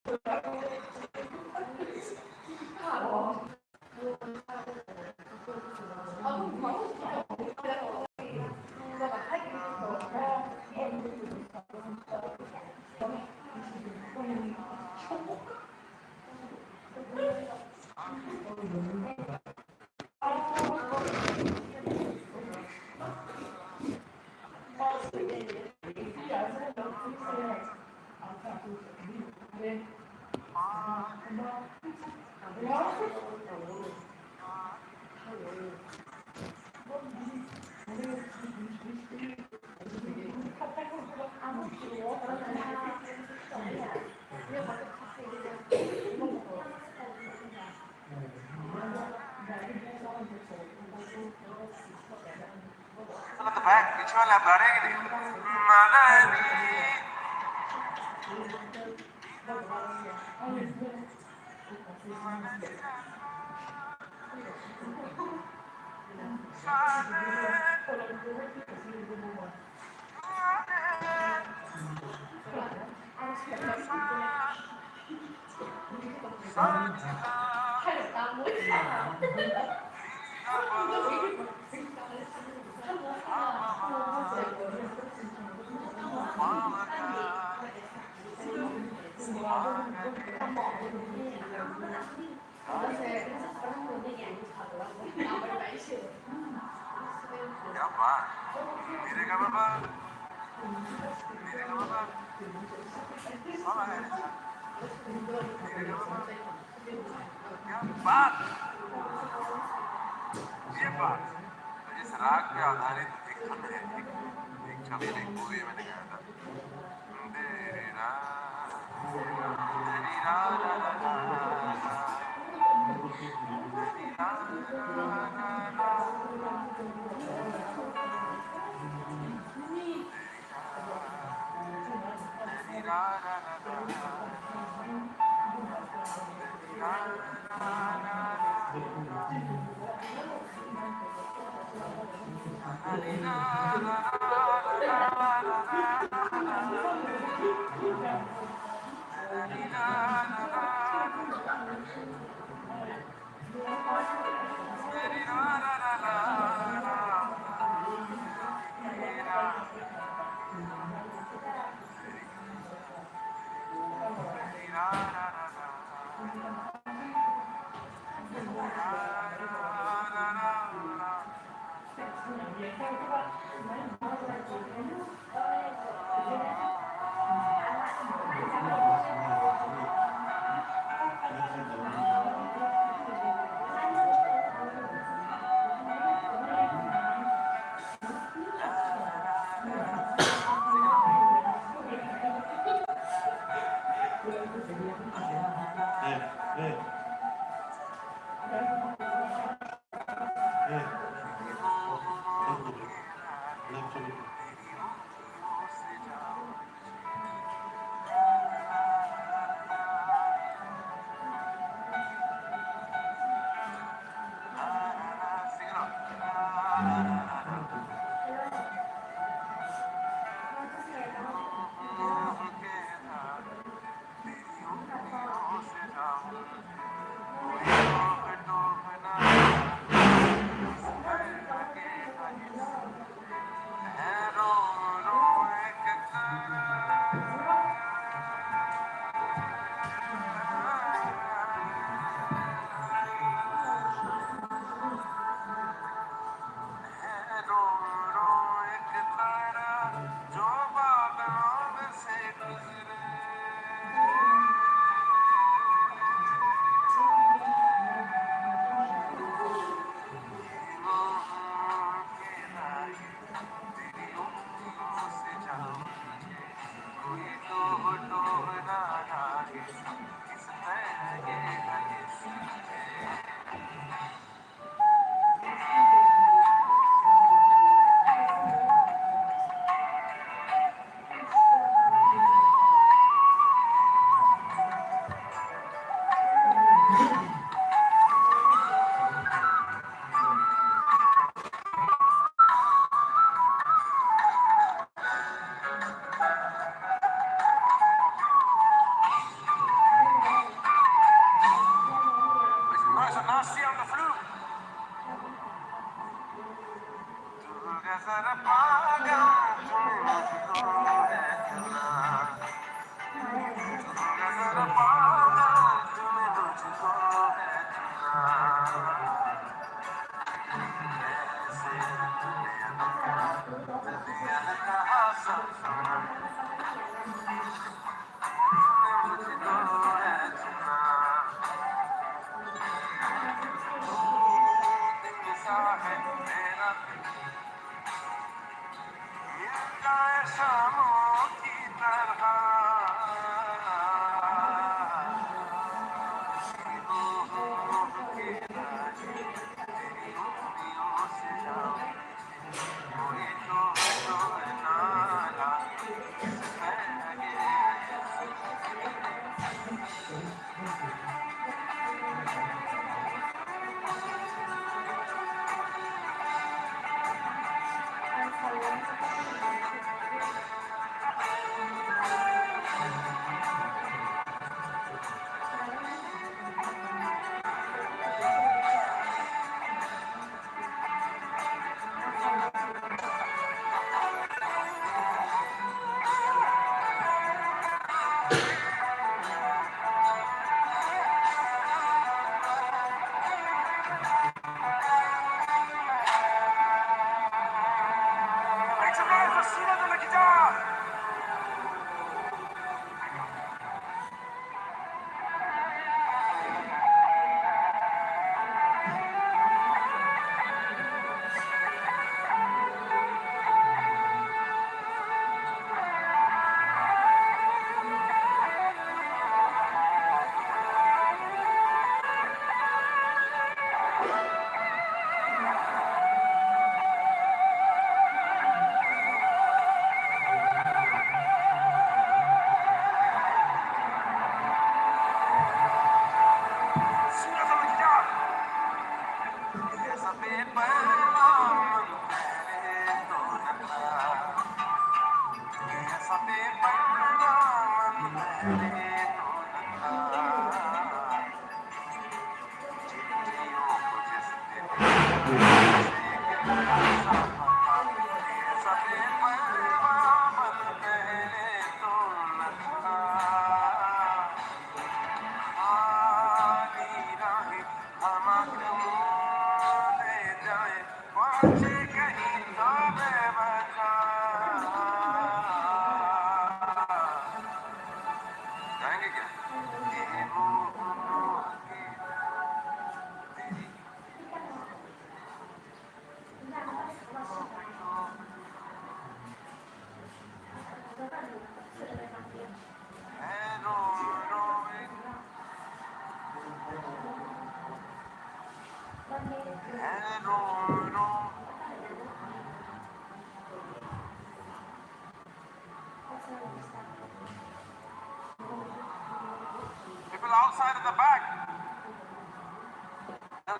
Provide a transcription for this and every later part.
the back, which one I'm Madani. क्या बात मेरे का बाबा मेरे का बाबा सब है मेरे का बाबा क्या बात ये बात तो इस राग पे आधारित एक खत है एक छवि में मूवी मैंने गाया था तेरी रा तेरी रा रा रा रा तेरी रा रा रा रा तेरी रा रा रा रा People outside at the back.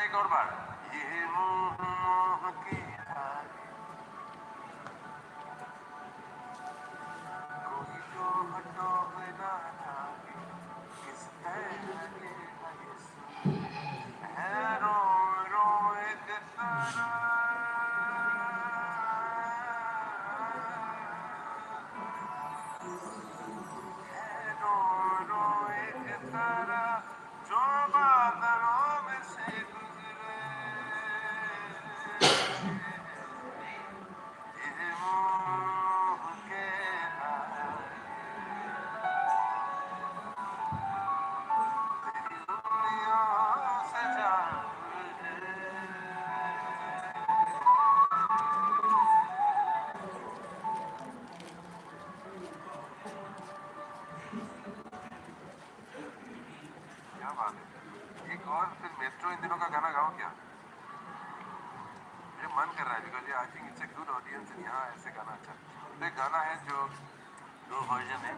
एक और बार ये मोह की कोई जो हटो ना जाके किस तरह के है रो रो एक तारा है रो रो एक तारा जो बादलों में से गुजरे ये मोह के दुनिया से जा क्या बात है। एक और फिर मेट्रो इन दिनों का गाना गाओ क्या? मुझे मन कर रहा है because I think it's a good audience यहाँ ऐसे गाना अच्छा। तो एक गाना है जो दो वर्जन है।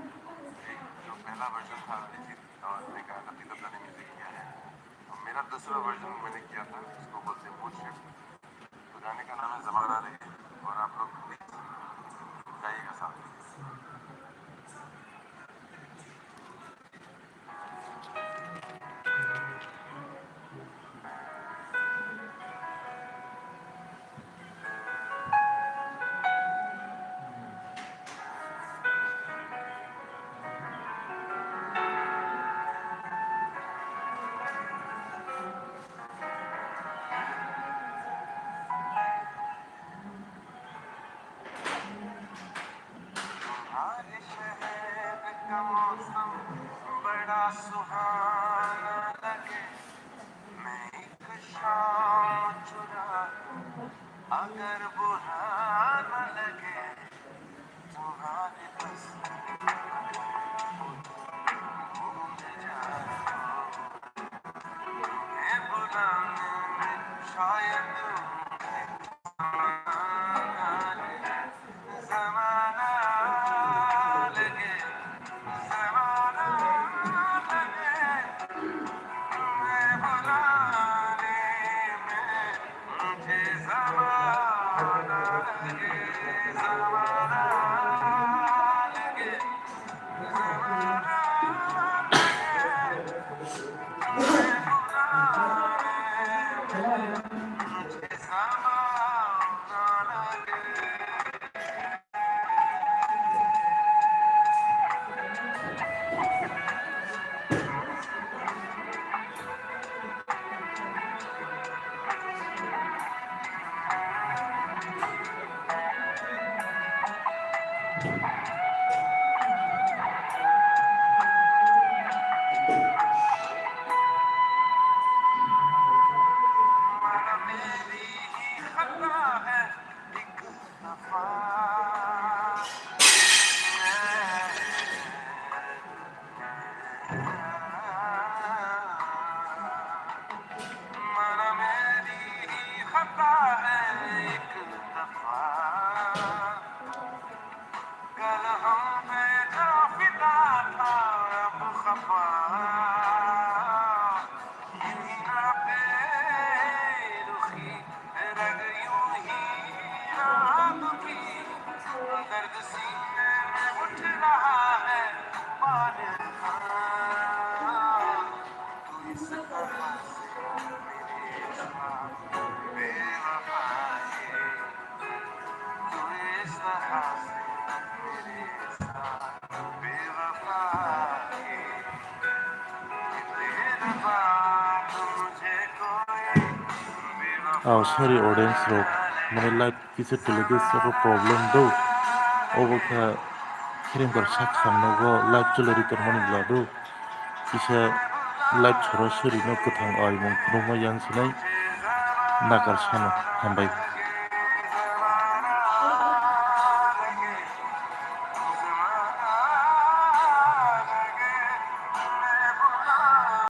एक जो पहला वर्जन था अरिजीत और ने गाया था, तिलक ने म्यूजिक किया है। और मेरा दूसरा वर्जन मैंने किया था, उसको बोलते हैं मूड शिफ्ट। तो गाने का नाम है ज़माना रहे और आप लोग प्लीज गाइएगा साथ। तुम्हारे शहर का मौसम बड़ा सुहाना लगे, मैं एक शाम चुरा अगर बुरा न लगे, तुम्हारे बस भूल जाए तुम्हें बुलाने में शायद ज़माना लगे, ज़माना लगे, Sorry audience rok mane live kisa telege sabo problem do obo ka kirim kar sak samnogo live chulori tormani glado kisa live choro sori no kuthang ai mong kroma yang sinai nakar sano hambai